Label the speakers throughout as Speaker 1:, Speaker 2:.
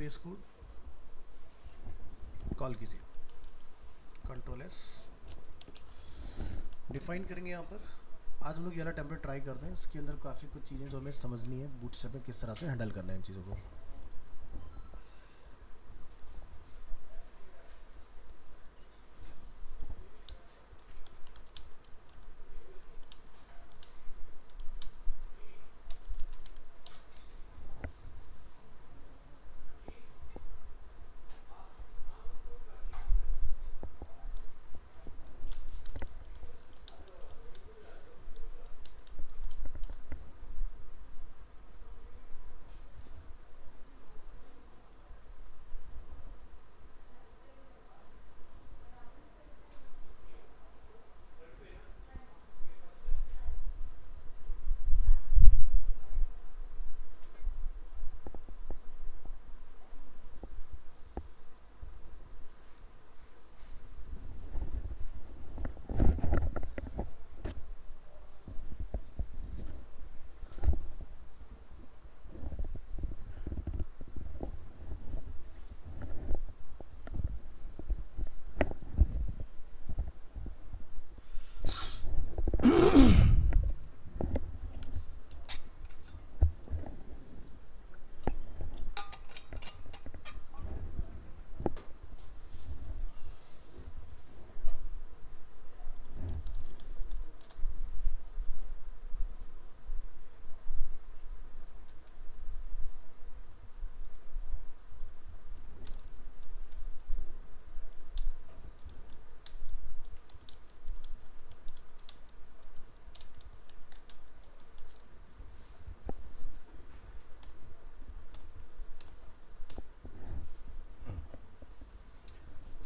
Speaker 1: VS code call कीजिए, control S define करेंगे। यहाँ पर आज हम लोग ये वाला टेम्पलेट ट्राई करते हैं। इसके अंदर काफ़ी कुछ चीज़ें जो हमें समझनी है, बूटस्ट्रैप में किस तरह से हैंडल करना है इन चीज़ों को।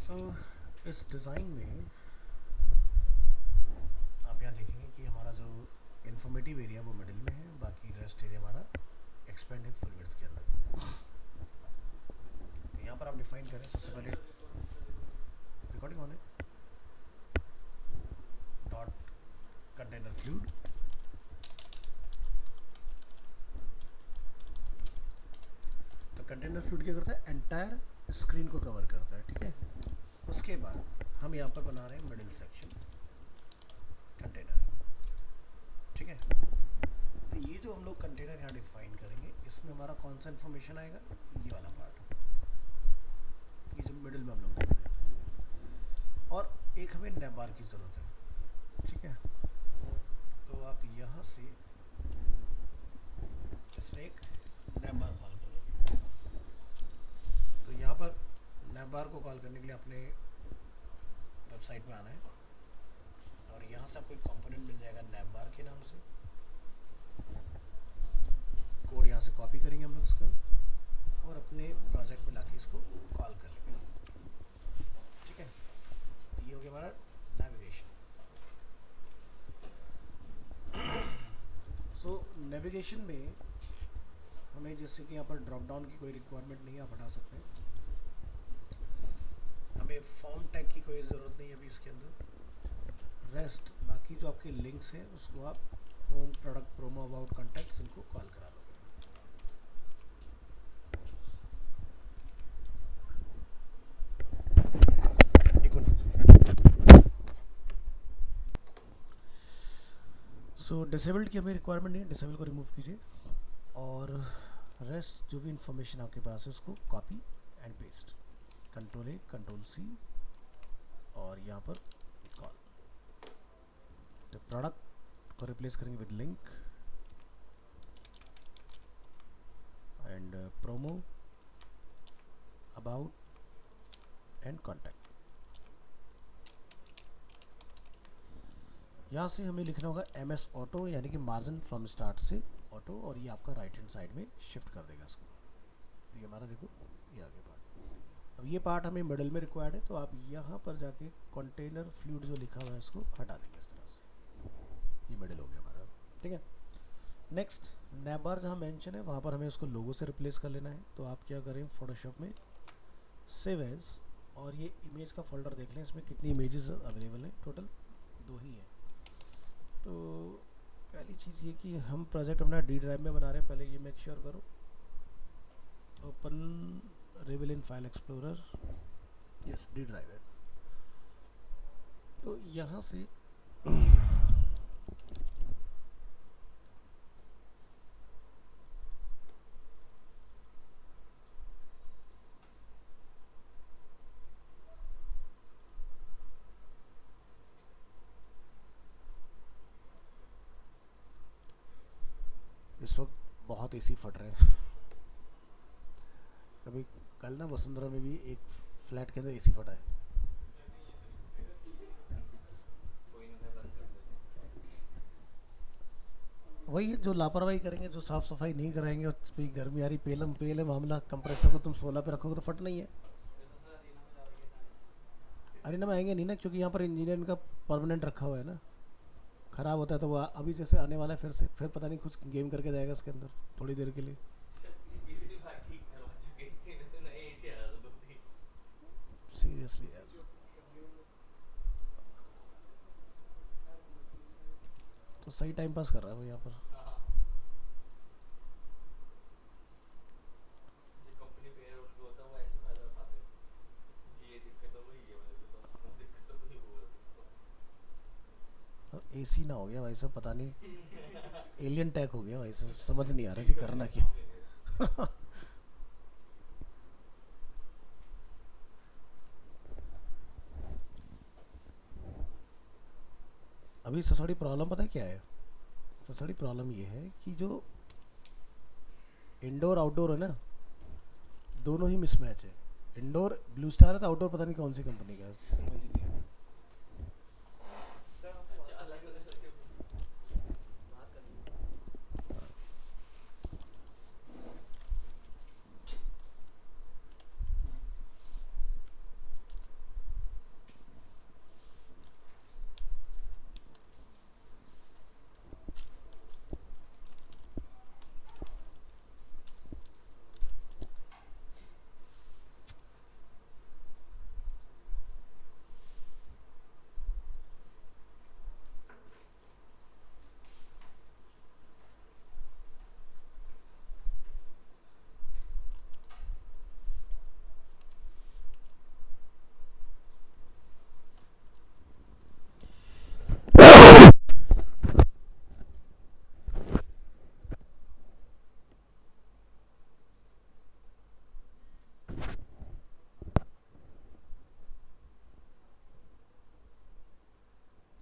Speaker 1: सो इस डिज़ाइन में आप यहाँ देखेंगे कि हमारा जो इंफॉर्मेटिव एरिया वो मिडिल में है, बाकी रेस्ट एरिया हमारा एक्सपेंड है फुल विड्थ के अंदर। तो यहाँ पर आप डिफाइन करें सबसे पहले रिकॉर्डिंग ऑन है, डॉट कंटेनर फ्लूइड। तो कंटेनर फ्लूइड क्या करता है, एंटायर स्क्रीन को कवर करता है, ठीक है। उसके बाद हम यहाँ पर बना रहे हैं मिडिल सेक्शन कंटेनर, ठीक है। तो ये जो हम लोग कंटेनर यहाँ डिफाइन करेंगे, इसमें हमारा कौन सा इन्फॉर्मेशन आएगा, ये वाला पार्ट, ये जो मिडिल में हम लोग देख रहे हैं। और एक हमें नैबार की ज़रूरत है, ठीक है। तो आप यहाँ से इसमें एक नैबार कॉल करेंगे। तो यहाँ पर नैबार को कॉल करने के लिए अपने वेबसाइट में आना है और यहाँ से आपको एक कंपोनेंट मिल जाएगा नैबार के नाम से। कोड यहाँ से कॉपी करेंगे हम लोग इसका और अपने प्रोजेक्ट में लाके इसको कॉल कर लेंगे, ठीक है। ये हो गया हमारा नेविगेशन। सो नेविगेशन में हमें जैसे कि यहाँ पर ड्रॉप डाउन की कोई रिक्वायरमेंट नहीं है, आप हटा सकते हैं। हमें फॉर्म टैग की कोई ज़रूरत नहीं है अभी इसके अंदर। रेस्ट बाकी जो आपके लिंक्स हैं उसको आप home, product, promo, about, contacts, इनको कॉल करा लोगे। एक मिनट। सो डिसेबल्ड की हमें रिक्वायरमेंट नहीं है, डिसेबल को रिमूव कीजिए और रेस्ट जो भी इंफॉर्मेशन आपके पास है उसको copy and paste, control A, control C और यहाँ पर कॉल। तो प्रोडक्ट को रिप्लेस करेंगे with link and promo, about and contact. यहाँ से हमें लिखना होगा MS ऑटो, यानी कि मार्जिन फ्रॉम स्टार्ट से ऑटो, और ये आपका राइट हैंड साइड में शिफ्ट कर देगा इसको। तो ये हमारा देखो ये आगे पार्ट। अब ये पार्ट हमें मिडिल में रिक्वायर्ड है, तो आप यहाँ पर जाके कंटेनर फ्लूइड जो लिखा हुआ है इसको हटा देंगे इस तरह से। ये मिडिल हो गया हमारा, ठीक है। नेक्स्ट नैबार जहाँ मेंशन है वहाँ पर हमें उसको लोगो से रिप्लेस कर लेना है। तो आप क्या करें, फोटोशॉप में सेव एज, और ये इमेज का फोल्डर देख लें, इसमें कितनी इमेजेस अवेलेबल हैं, टोटल 2 ही हैं। तो पहली चीज़ ये कि हम प्रोजेक्ट अपना D ड्राइव में बना रहे हैं, पहले ये मेक श्योर करो। Open रिविल in file explorer, yes D drive है। तो यहाँ से इस वक्त बहुत एसी फट रहे हैं। कभी कल ना वसुंधरा में भी एक फ्लैट के अंदर एसी फटा है। वही है, जो लापरवाही करेंगे, जो साफ सफाई नहीं कराएंगे, और भाई गर्मी आ रही, पेलम पेल है मामला, कंप्रेसर को तुम 16 पे रखोगे तो फट नहीं है। अरीना में आएंगे नहीं ना, क्योंकि यहाँ पर इंजीनियर इनका परमानेंट रखा हुआ है ना। ख़राब होता है तो वो अभी जैसे आने वाला है फिर से, फिर पता नहीं कुछ गेम करके जाएगा इसके अंदर थोड़ी देर के लिए। सीरियसली यार, तो सही टाइम पास कर रहा है वो यहाँ पर। एसी ना हो गया भाई साहब, पता नहीं एलियन टैक हो गया भाई साहब, समझ नहीं आ रहा जी करना क्या। अभी सबसे बड़ी प्रॉब्लम पता है क्या है? सबसे बड़ी प्रॉब्लम ये है कि जो इंडोर आउटडोर है ना, दोनों ही मिसमैच है। इंडोर ब्लू स्टार है तो आउटडोर पता नहीं कौन सी कंपनी का है, समझ ही नहीं आ रहा।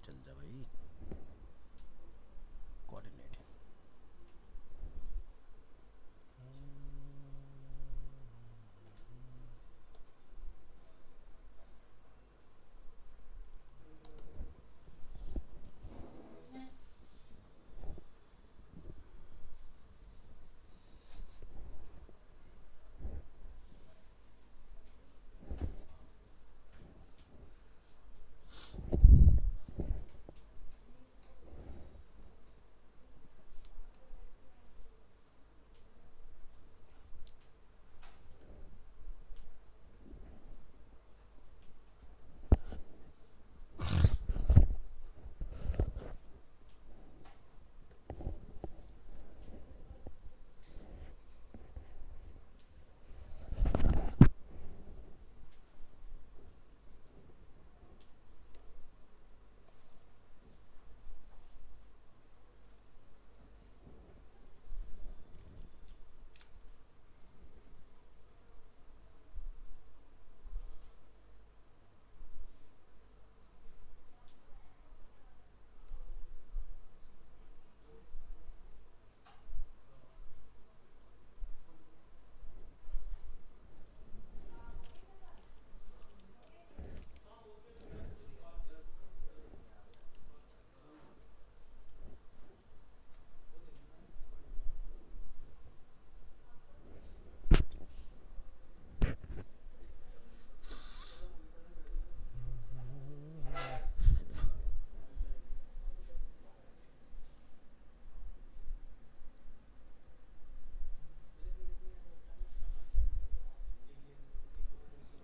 Speaker 1: चल जा भाई, कोऑर्डिनेट।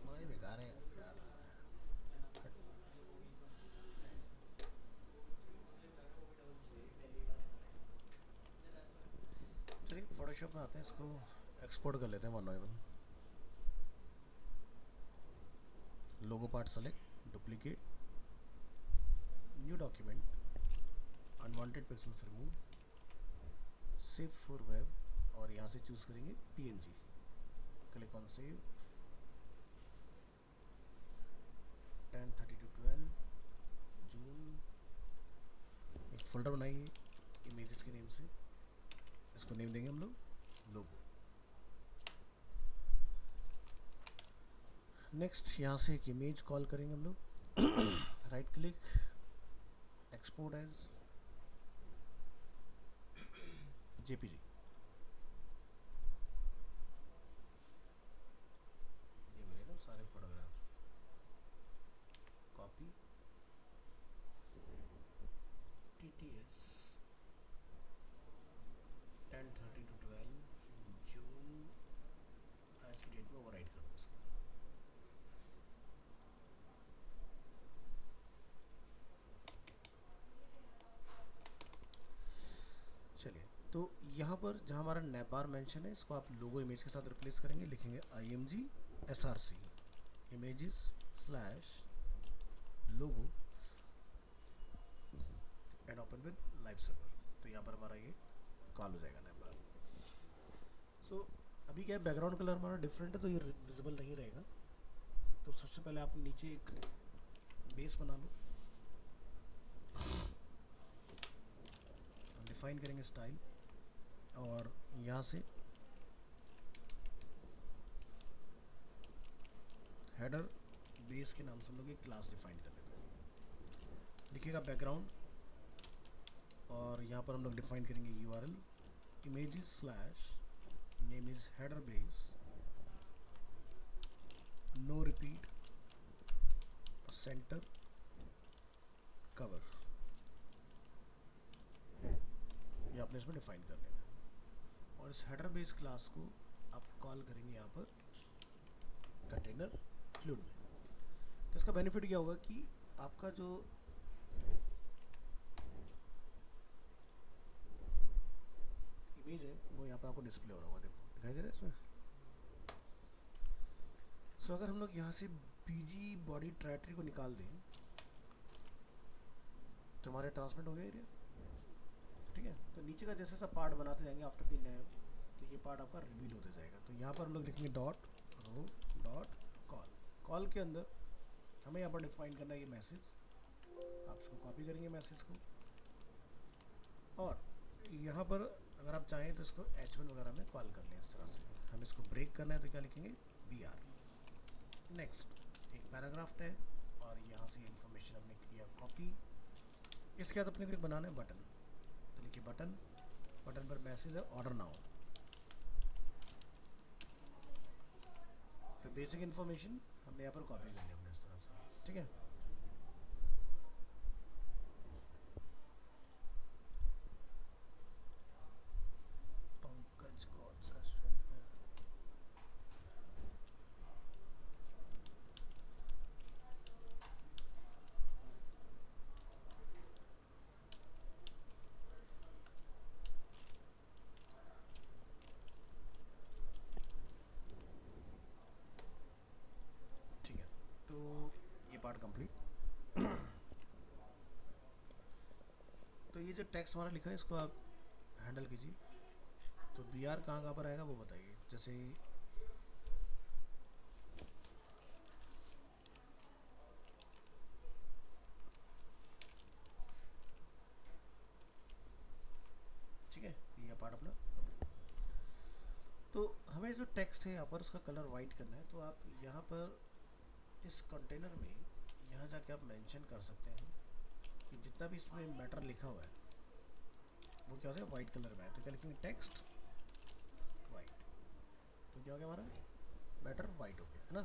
Speaker 1: बड़ा ही बेकार है यार। चलिए फोटोशॉप में आते हैं, इसको एक्सपोर्ट कर लेते हैं one by one. Logo part select, duplicate, new document, unwanted pixels remove, save for web, और यहाँ से चूज करेंगे पीएनजी, क्लिक ऑन सेव, 10/32/12 जून। एक फोल्डर बनाइए इमेजेस के नेम से, इसको नेम देंगे हम लोग लोगो। नेक्स्ट यहाँ से एक इमेज कॉल करेंगे हम लोग, right click, export as JPG, ये मेरे ना सारे फोटोग्राफ, कॉपी, TTS 10/32/12 जून, आज की डेट में ओवरराइट कर दो इसको। चलिए, तो यहाँ पर जहाँ हमारा नैप बार मेंशन है, इसको आप लोगो इमेज के साथ रिप्लेस करेंगे, लिखेंगे IMG SRC images slash logo and open with live server. तो यहाँ पर हमारा ये कॉल हो जाएगा नैप बार। सो अभी क्या है, बैकग्राउंड कलर हमारा डिफरेंट है तो ये विजिबल नहीं रहेगा। तो सबसे पहले आप नीचे एक बेस बना लो, डिफाइन करेंगे स्टाइल, और यहाँ से हेडर बेस के नाम से हम लोग एक क्लास डिफाइन कर लेते हैं, लिखिएगा बैकग्राउंड, और यहाँ पर हम लोग डिफाइन करेंगे URL images slash name is header base, no repeat, center, cover, ये आपने इसमें डिफाइन कर लेना है। और इस हेडर बेस क्लास को आप कॉल करेंगे यहाँ पर कंटेनर फ्लूइड में। तो इसका बेनिफिट क्या होगा कि आपका जो इमेज है वो यहाँ पर आपको डिस्प्ले हो रहा होगा, देखो दिखाई दे रहा है इसमें। सो अगर हम लोग यहाँ से बीजी बॉडी ट्रैक्टरी को निकाल दें तो हमारे ट्रांसमिट हो गया एरिया, ठीक है। तो नीचे का जैसे सा पार्ट बनाते जाएंगे आफ्टर द नैप, तो ये पार्ट आपका रिवील होते जाएगा। तो यहाँ पर हम लोग लिखेंगे dot row dot col. Col के अंदर हमें यहाँ पर डिफाइन करना है ये मैसेज, आप इसको कॉपी करेंगे मैसेज को, और यहाँ पर अगर आप चाहें तो इसको H1 वगैरह में कॉल कर लें इस तरह से। हम इसको ब्रेक करना है तो क्या लिखेंगे BR। नेक्स्ट एक पैराग्राफ टैग, और यहाँ से इंफॉर्मेशन हमने किया कॉपी। इसके बाद अपने को बनाना है बटन, तो लिखिए बटन, बटन पर मैसेज है ऑर्डर नाउ। तो बेसिक इन्फॉर्मेशन हमने यहाँ पर कॉपी कर लिया हमने इस तरह से, ठीक है। पंकज कौन सा स्टूडेंट है? ठीक है, तो ये पार्ट कंप्लीट। तो ये जो टेक्स्ट हमारा लिखा है इसको आप हैंडल कीजिए। तो BR कहाँ कहाँ पर आएगा वो बताइए। जैसे ठीक है, ये पार्ट अपना। तो हमें जो टेक्स्ट है यहाँ पर उसका कलर वाइट करना है, तो आप यहाँ पर इस कंटेनर में यहाँ जाके आप मेंशन कर सकते हैं कि जितना भी इसमें मैटर लिखा हुआ है वो क्या हो जाए वाइट कलर में है। तो क्या लिखेंगे टेक्स्ट वाइट, तो क्या हो गया हमारा मैटर वाइट हो गया है ना।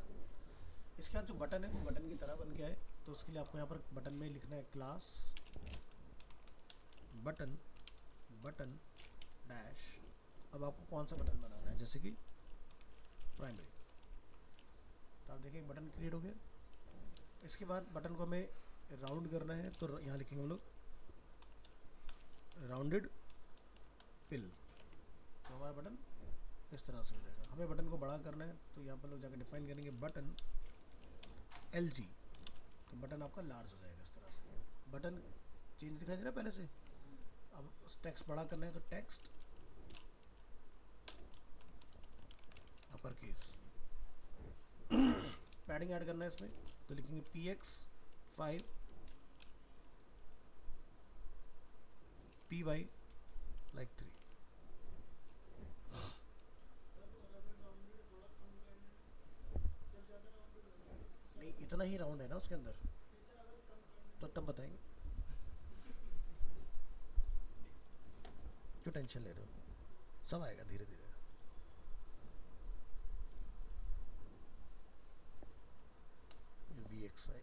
Speaker 1: इसके बाद जो बटन है वो बटन की तरह बन गया है। तो उसके लिए आपको यहाँ पर बटन में लिखना है क्लास बटन बटन डैश। अब आपको कौन सा बटन बनाना है, जैसे कि प्राइमरी, तो आप देखिए एक बटन क्रिएट हो गया। इसके बाद बटन को हमें राउंड करना है, तो यहाँ लिखेंगे हम लोग राउंडेड पिल, तो हमारा बटन इस तरह से हो जाएगा। हमें बटन को बड़ा करना है, तो यहाँ पर लोग जाकर डिफाइन करेंगे बटन LG, तो बटन आपका लार्ज हो जाएगा इस तरह से। बटन चेंज दिखाई दे रहा है पहले से। अब टेक्स्ट बड़ा करना है तो text upper case. Padding add करना है इसमें तो लिखेंगे PX5 PY like 3। नहीं इतना ही राउंड है ना उसके अंदर, तो तब बताएंगे, क्यों टेंशन ले रहे हो, सब आएगा धीरे धीरे। VXI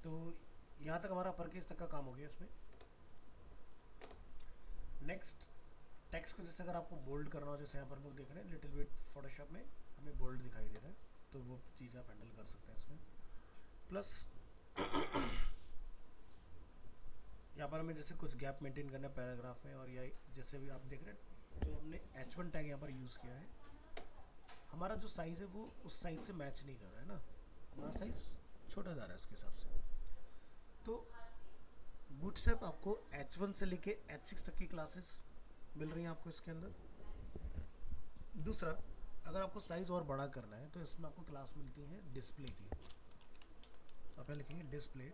Speaker 1: तो यहाँ तक हमारा अपर केस तक का काम हो गया इसमें। नेक्स्ट टेक्स्ट को जैसे अगर आपको बोल्ड करना हो, जैसे यहाँ पर लोग देख रहे हैं लिटिल बिट फोटोशॉप में हमें बोल्ड दिखाई दे रहा है, तो वो चीज़ आप हैंडल कर सकते हैं इसमें। प्लस यहाँ पर हमें जैसे कुछ गैप मेंटेन करना है पैराग्राफ में, और या जैसे भी आप देख रहे हैं जो हमने H1 टैग यहाँ पर यूज़ किया है, हमारा जो साइज़ है वो उस साइज़ से मैच नहीं कर रहा है ना, हमारा साइज़ छोटा जा रहा है उसके हिसाब से। तो बूटस्ट्रैप आपको H1 से लेके H6 तक की क्लासेस मिल रही हैं आपको इसके अंदर। दूसरा, अगर आपको साइज़ और बड़ा करना है तो इसमें आपको क्लास मिलती है डिस्प्ले की। आप यहाँ लिखेंगे डिस्प्ले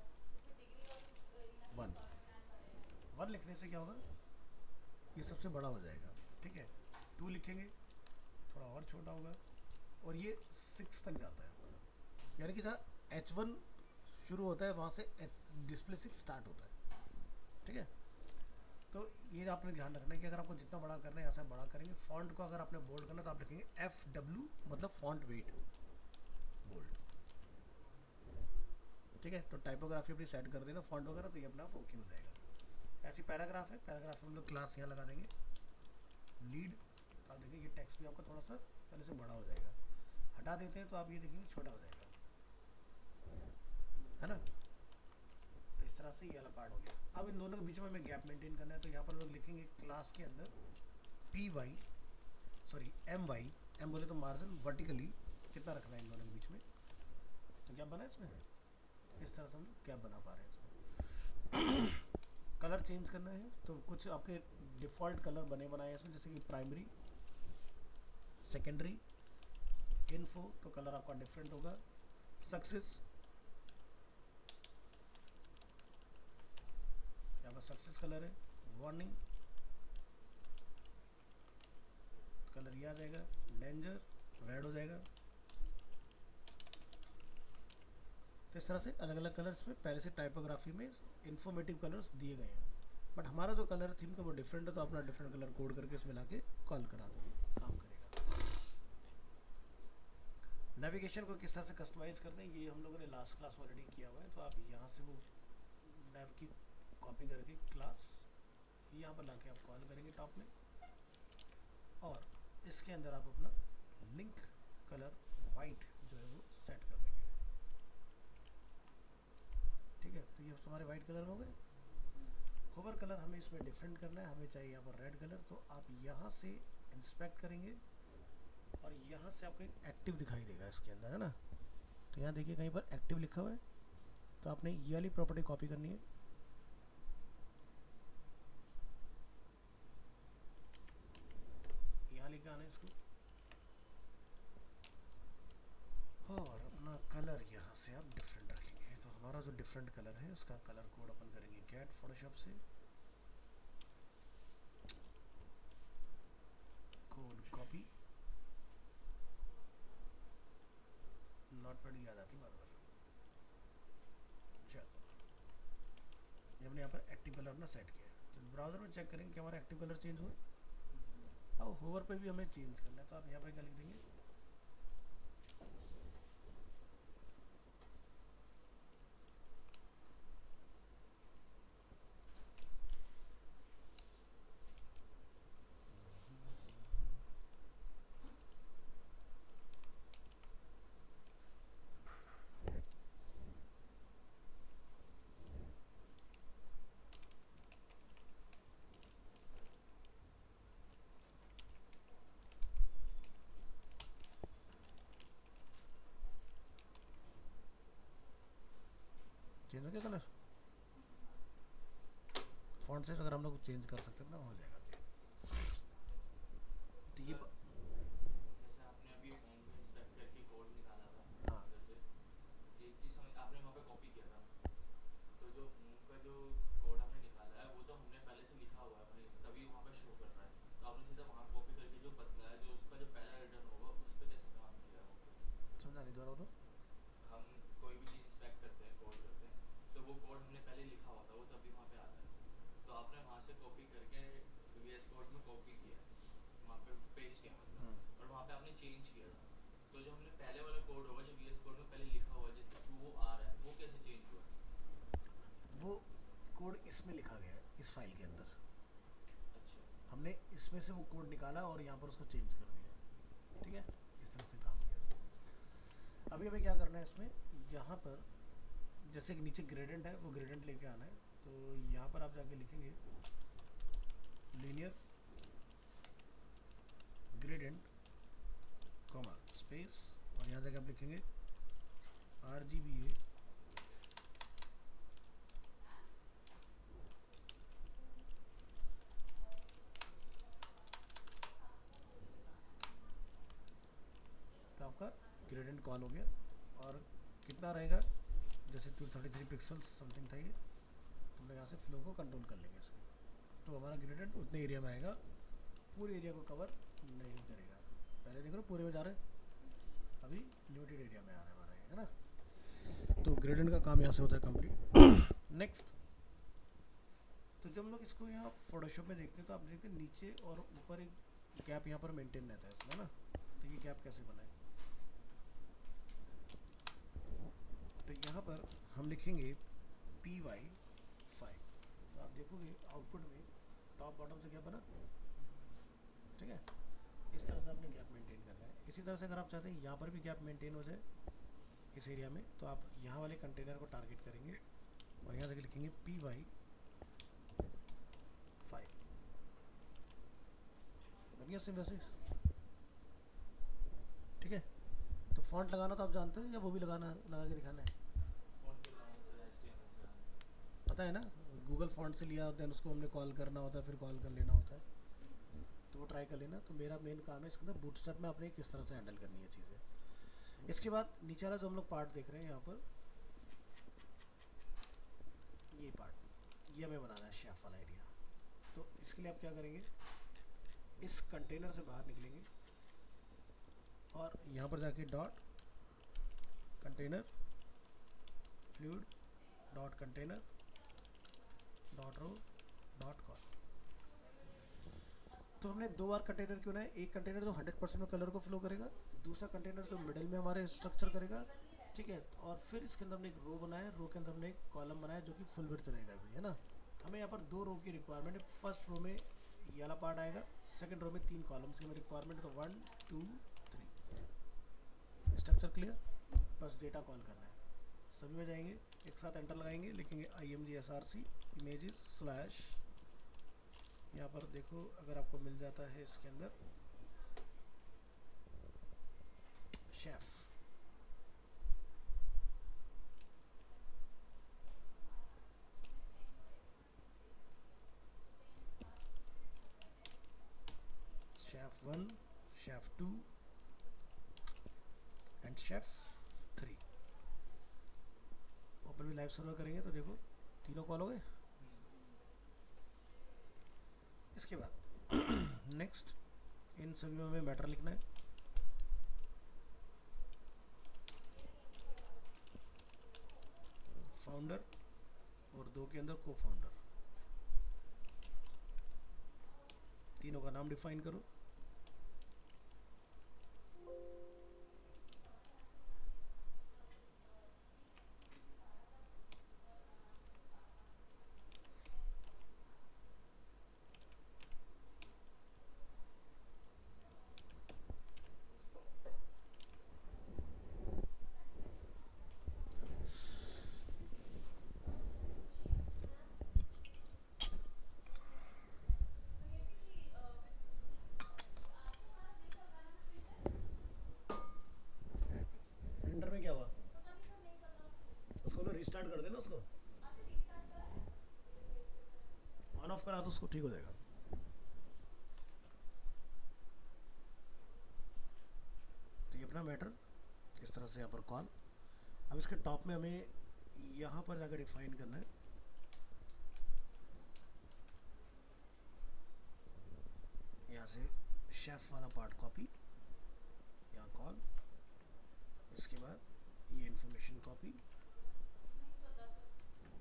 Speaker 1: 1 लिखने से क्या होगा, ये सबसे बड़ा हो जाएगा, ठीक है। 2 लिखेंगे थोड़ा और छोटा होगा, और ये 6 तक जाता है आपका, यानी कि जहाँ H1 शुरू होता है वहाँ से डिस्प्ले 6 स्टार्ट होता है, ठीक है। तो ये आपने ध्यान रखना है कि अगर आपको जितना बड़ा करना है ऐसा बड़ा करेंगे। फॉन्ट को अगर आपने बोल्ड करना है तो आप लिखेंगे FW, मतलब फॉन्ट वेट बोल्ड, ठीक है। तो टाइपोग्राफी अपनी सेट कर देना फॉन्ट वगैरह, तो ये अपना आप ओके हो जाएगा। ऐसी पैराग्राफ है, पैराग्राफ में हम लोग क्लास यहाँ लगा देंगे लीड, तो आप देखेंगे ये टेक्स्ट भी आपका थोड़ा सा पहले से बड़ा हो जाएगा। हटा देते हैं तो आप ये देखेंगे छोटा हो जाएगा, है ना। तो इस तरह से ये वाला पार्ट हो गया। अब इन दोनों के बीच में हमें गैप मेंटेन करना है, तो यहाँ पर लोग लिखेंगे क्लास के अंदर MY, एम बोले तो मार्जिन वर्टिकली कितना रखना है इन दोनों के बीच में, तो क्या बना है इसमें, इस तरह से हम लोग क्या बना पा रहे हैं इसमें। कलर चेंज करना है तो कुछ आपके डिफ़ॉल्ट कलर बने बनाए हैं इसमें, जैसे कि प्राइमरी, सेकेंडरी, इन्फो, तो कलर आपका डिफरेंट होगा। सक्सेस, यहाँ पर सक्सेस कलर है। वार्निंग कलर ये आ जाएगा। डेंजर रेड हो जाएगा। तो इस तरह से अलग अलग कलर्स में पहले से टाइपोग्राफी में इंफॉर्मेटिव कलर्स दिए गए हैं, बट हमारा जो कलर थीम का वो डिफरेंट है, तो अपना डिफरेंट कलर कोड करके इसमें लाके कॉल करा दो, काम करेगा। नेविगेशन को किस तरह से कस्टमाइज़ करते हैं ये हम लोगों ने लास्ट क्लास में ऑलरेडी किया हुआ है, तो आप यहाँ से वो नेव की कॉपी करके क्लास यहाँ पर लाके आप कॉल करेंगे टॉप में, और इसके अंदर आप अपना लिंक कलर वाइट जो है वो सेट कर देंगे, ठीक है। तो ये हमारे वाइट कलर हो गए। होवर कलर हमें इसमें डिफरेंट करना है, हमें चाहिए यहाँ पर रेड कलर, तो आप यहाँ से इंस्पेक्ट करेंगे और यहाँ से आपको एक एक्टिव दिखाई देगा इसके अंदर, है ना। तो यहाँ देखिए कहीं पर एक्टिव लिखा हुआ है, तो आपने ये वाली प्रॉपर्टी कॉपी करनी है। यहाँ लेके आना है इसको, और अपना कलर यहाँ से आप डिफरेंट रखेंगे। तो हमारा जो डिफरेंट कलर है उसका कलर कोड अपन करेंगे गेट फोटोशॉप से, कोड कॉपी, नॉट पैड याद आती बार बार। चलो जब हमने यहाँ पर एक्टिव कलर अपना सेट किया है, तो ब्राउजर में चेक करेंगे कि हमारा एक्टिव कलर चेंज हुआ। अब होवर पे भी हमें चेंज करना है, तो आप यहाँ पर क्या लिख देंगे, चेंज हो गया कलर। फॉन्ट साइज अगर हम लोग चेंज कर सकते हैं ना, हो जाएगा चेंज। तो ये
Speaker 2: जैसे आपने अभी होम में इंस्पेक्ट करके कोड निकाला था,
Speaker 1: हाँ
Speaker 2: उधर से एक चीज़ आपने वहाँ पे कॉपी किया था। तो जो होम का जो कोड हमने निकाला है वो तो हमने पहले से लिखा हुआ है अपने, तभी वहाँ पे शो कर रहा है। तो आपने सीधा वहाँ कॉपी करके जो बदला है, जो उसका जो पहला रिटर्न होगा उस पर कैसे काम किया है वहाँ पे?
Speaker 1: समझा नहीं, दोबारा तो
Speaker 2: हम कोई भी चीज़ इंस्पेक्ट करते हैं, कोड करते हैं, तो वो कोड हमने पहले लिखा हुआ था, वो तभी वहाँ पे आता है। तो आपने वहाँ से कॉपी करके VS कोड में कॉपी किया, वहाँ पे पेस्ट किया मतलब, और वहाँ पे आपने चेंज किया था। तो जो हमने पहले वाला कोड होगा जो VS कोड में पहले लिखा हुआ है जिसके थ्रू वो आ रहा है, वो कैसे चेंज हुआ?
Speaker 1: वो कोड इसमें लिखा गया है, इस फाइल के अंदर।
Speaker 2: अच्छा।
Speaker 1: हमने इसमें से वो कोड निकाला और यहाँ पर उसको चेंज कर दिया, ठीक है। इस तरह से काम किया इसमें। अभी हमें क्या करना है इसमें, यहाँ पर जैसे एक नीचे ग्रेडेंट है, वो ग्रेडेंट लेके आना है। तो यहाँ पर आप जाके लिखेंगे लीनियर ग्रेडेंट कॉमा स्पेस, और यहाँ जाके आप लिखेंगे RGBA तो आपका ग्रेडेंट कॉल हो गया। और कितना रहेगा, जैसे 233 पिक्सल्स समथिंग था ये, तो हम लोग यहाँ से फ्लो को कंट्रोल कर लेंगे इसको। तो हमारा ग्रेडेंट उतने एरिया में आएगा, पूरे एरिया को कवर नहीं करेगा। पहले देख रहे हो पूरे में जा रहे हैं, अभी लिमिटेड एरिया में आ रहा है हमारा ये, है ना। तो ग्रेडेंट का काम यहाँ से होता है कंप्लीट। नेक्स्ट, तो जब हम लोग इसको यहाँ फोटोशॉप में देखते हैं तो आप देखते हैं नीचे और ऊपर एक गैप यहाँ पर मेंटेन रहता है इसमें ना। तो ये गैप कैसे बना है, तो यहाँ पर हम लिखेंगे PY5। तो आप देखोगे आउटपुट में टॉप बॉटम से गैप बना, ठीक है। इस तरह से आपने गैप मेंटेन करना है। इसी तरह से अगर आप चाहते हैं यहाँ पर भी गैप मेंटेन हो जाए इस एरिया में, तो आप यहाँ वाले कंटेनर को टारगेट करेंगे और यहाँ से लिखेंगे PY5। बन गया सिंथेसिस, ठीक है। तो फॉन्ट लगाना तो आप जानते हो, या वो भी लगाना लगा के दिखाना है,
Speaker 2: फ़ॉन्ट पे लगाना सर, HTML से लगाना है।
Speaker 1: पता है ना। गूगल फॉन्ट से लिया होता है, उसको हमने कॉल करना होता है, फिर कॉल कर लेना होता है, तो वो ट्राई कर लेना। तो मेरा मेन काम है इसके अंदर बूटस्ट्रैप में आपने किस तरह से हैंडल करनी है चीज़ें। इसके बाद नीचे वाला जो हम लोग पार्ट देख रहे हैं यहाँ पर, ये पार्ट, ये हमें बनाना है शेफ वाला एरिया। तो इसके लिए आप क्या करेंगे, इस कंटेनर से बाहर निकलेंगे और यहाँ पर जाके dot container fluid dot container dot row dot col. तो हमने दो बार कंटेनर क्यों बनाया, एक कंटेनर जो 100% में कलर को फ्लो करेगा, दूसरा कंटेनर जो मिडिल में हमारे स्ट्रक्चर करेगा, ठीक है। और फिर इसके अंदर हमने एक रो बनाया, रो के अंदर हमने एक कॉलम बनाया जो कि फुल विड्थ रहेगा भी, है ना। हमें यहाँ पर दो रो की रिक्वायरमेंट है। फर्स्ट रो में ये वाला पार्ट आएगा, सेकंड रो में 3 कॉलम्स की हमें रिक्वायरमेंट है। तो 1 2 3 स्ट्रक्चर क्लियर, बस डेटा कॉल करना है। सभी में जाएंगे, एक साथ एंटर लगाएंगे, लिखेंगे IMG SRC इमेजेस स्लैश, यहाँ पर देखो अगर आपको मिल जाता है इसके अंदर chef, chef 1, chef 2 and chef 3। Open भी लाइव सर्वर करेंगे तो देखो तीनों कॉल हो गए। इसके बाद नेक्स्ट इन सभी में हमें मैटर लिखना है। फाउंडर और 2 के अंदर को फाउंडर, तीनों का नाम डिफाइन करो। प्रिंटर में क्या हुआ? उसको लो रिस्टार्ट कर देना, उसको ऑन ऑफ करा तो उसको ठीक हो जाएगा। तो ये अपना मैटर इस तरह से यहाँ पर कॉल। अब इसके टॉप में हमें यहाँ पर जाकर डिफाइन करना है यहाँ से शेफ वाला पार्ट कॉपी, यहाँ कॉल, इसके बाद ये इंफॉर्मेशन कॉपी।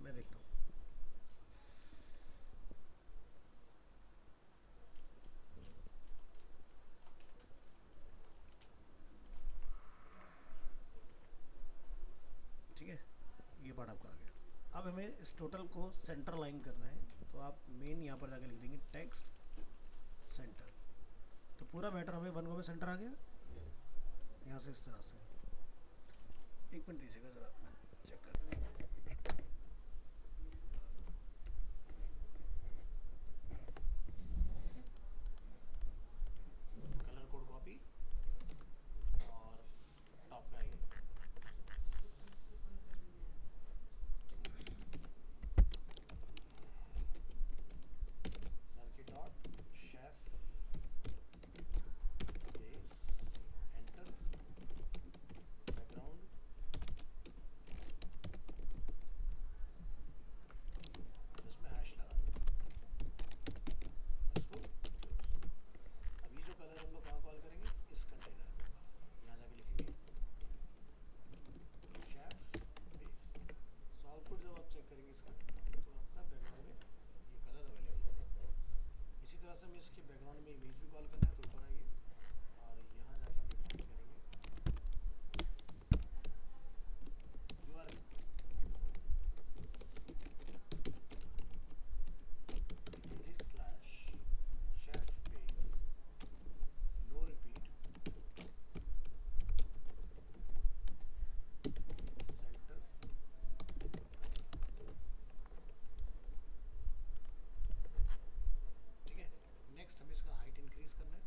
Speaker 1: मैं देखता हूँ। ठीक है, ये पार्ट आपका आ गया। अब हमें इस टोटल को सेंटर लाइन करना है, तो आप मेन यहाँ पर जाकर लिख देंगे टेक्स्ट सेंटर। तो पूरा मैटर हमें 1 को में सेंटर आ गया यहाँ से इस तरह से। एक मिनट दीजिएगा ज़रा, मैं चेक कर। कलर कोड कॉपी और टॉप में आइए। लड़की dot shef base enter background, इसमें हैश लगा दो, इसको क्लोज। अब ये जो कलर हम लोग कहाँ कॉल करेंगे, इस कंटेनर में यहाँ जाके लिखेंगे शेफ बेस। सो आउटपुट जब आप चेक करेंगे इसका तो आपका बैकग्राउंड में ये कलर अवेलेबल होगा। इसी तरह से हमें इसके बैकग्राउंड में इमेज भी कॉल करना है, तो ऊपर आइए और यहाँ जाके हम डिफाइन करेंगे URL images slash chef base no repeat center। ठीक है, नेक्स्ट हमें इसका हाइट इंक्रीज करना है।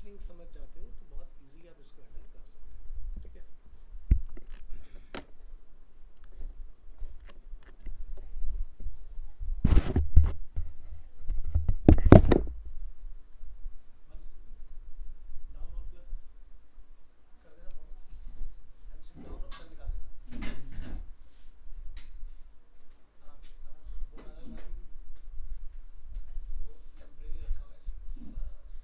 Speaker 1: कंडीशनिंग समझ जाते हो तो बहुत इजीली आप इसको हैंडल कर सकते हो, ठीक है। डाउन और कर देना एमसीबी डाउन और कर निकाल देना आराम से बोर्ड आ जाएगा, वो टेम्परेरी रखा हुआ है ऐसे बस।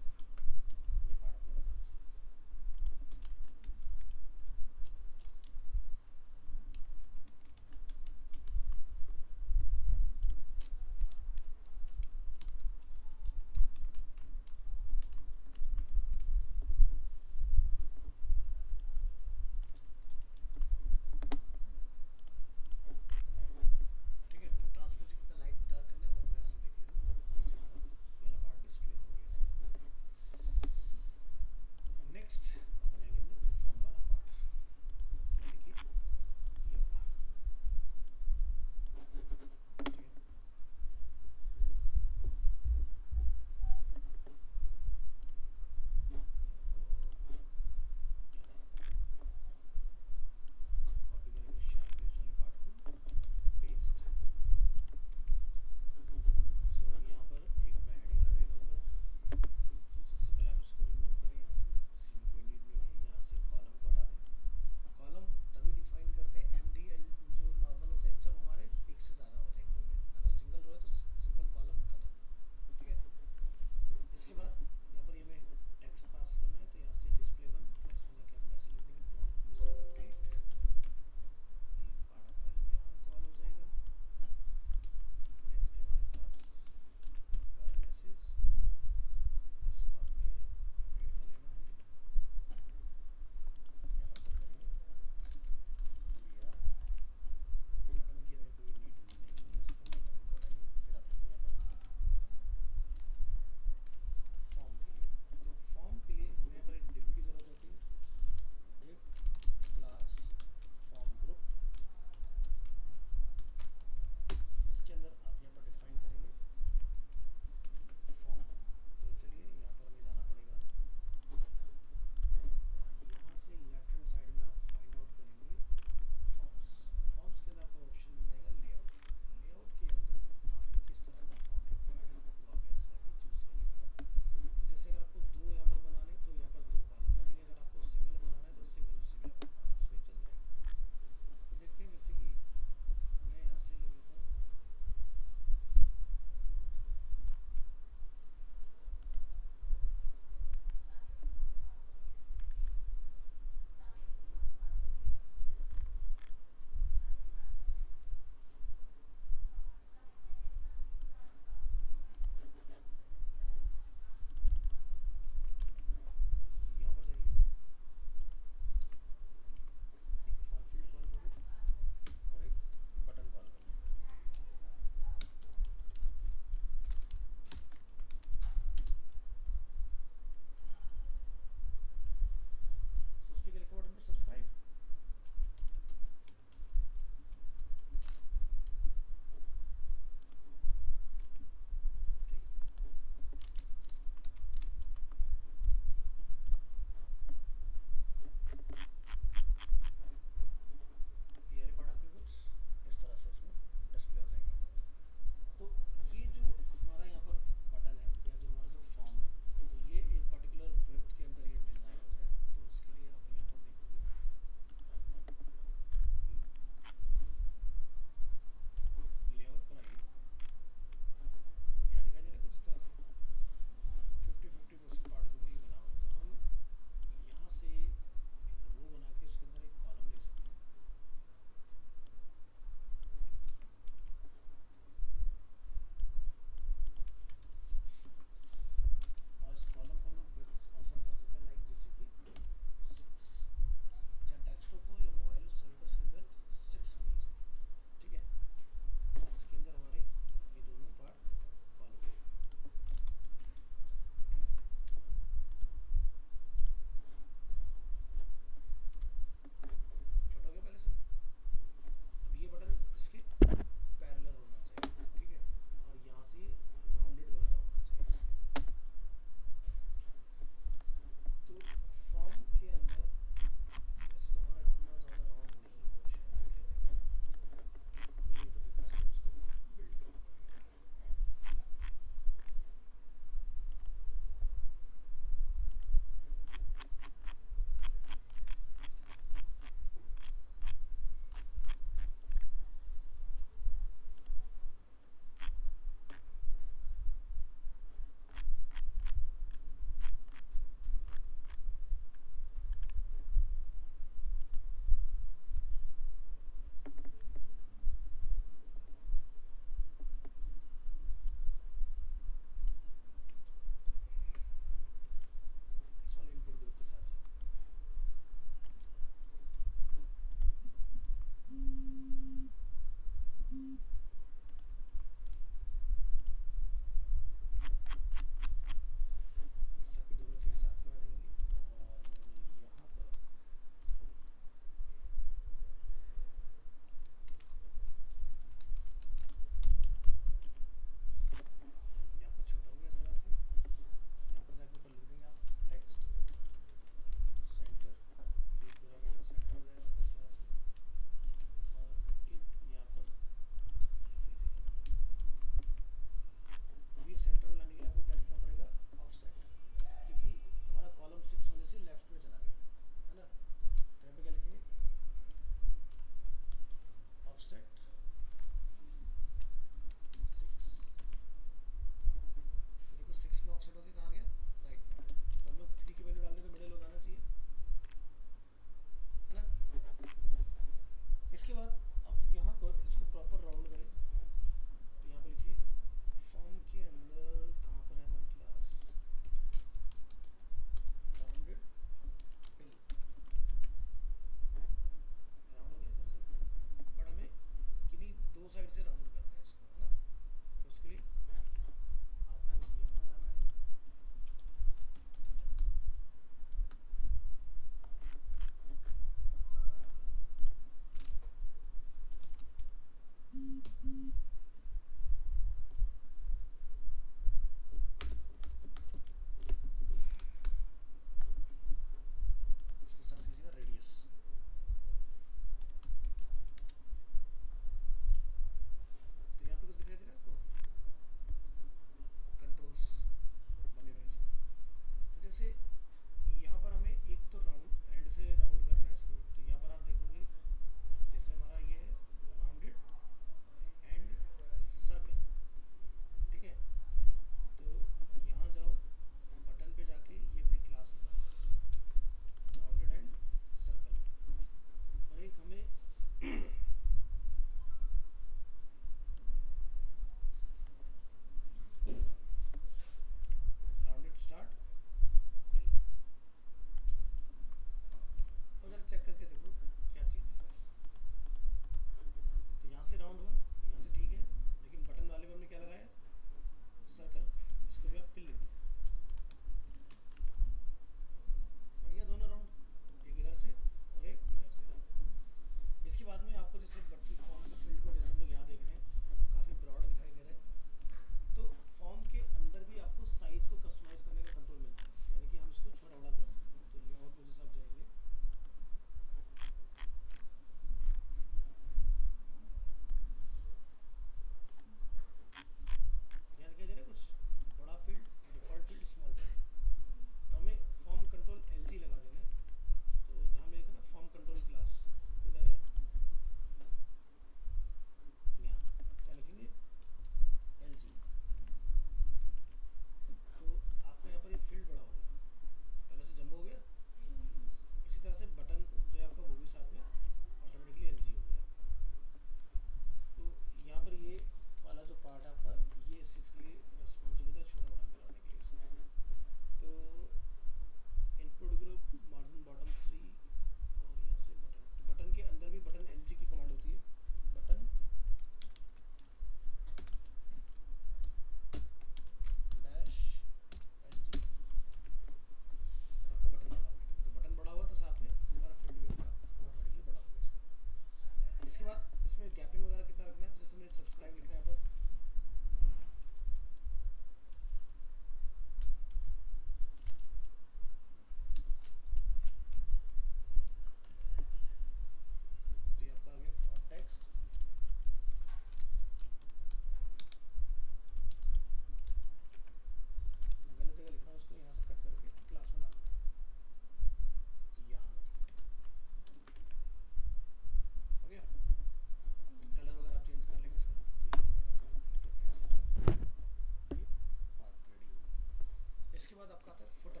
Speaker 1: आपका आता है फुटर।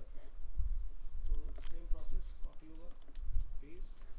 Speaker 1: तो सेम प्रोसेस, कॉपी होगा, पेस्ट,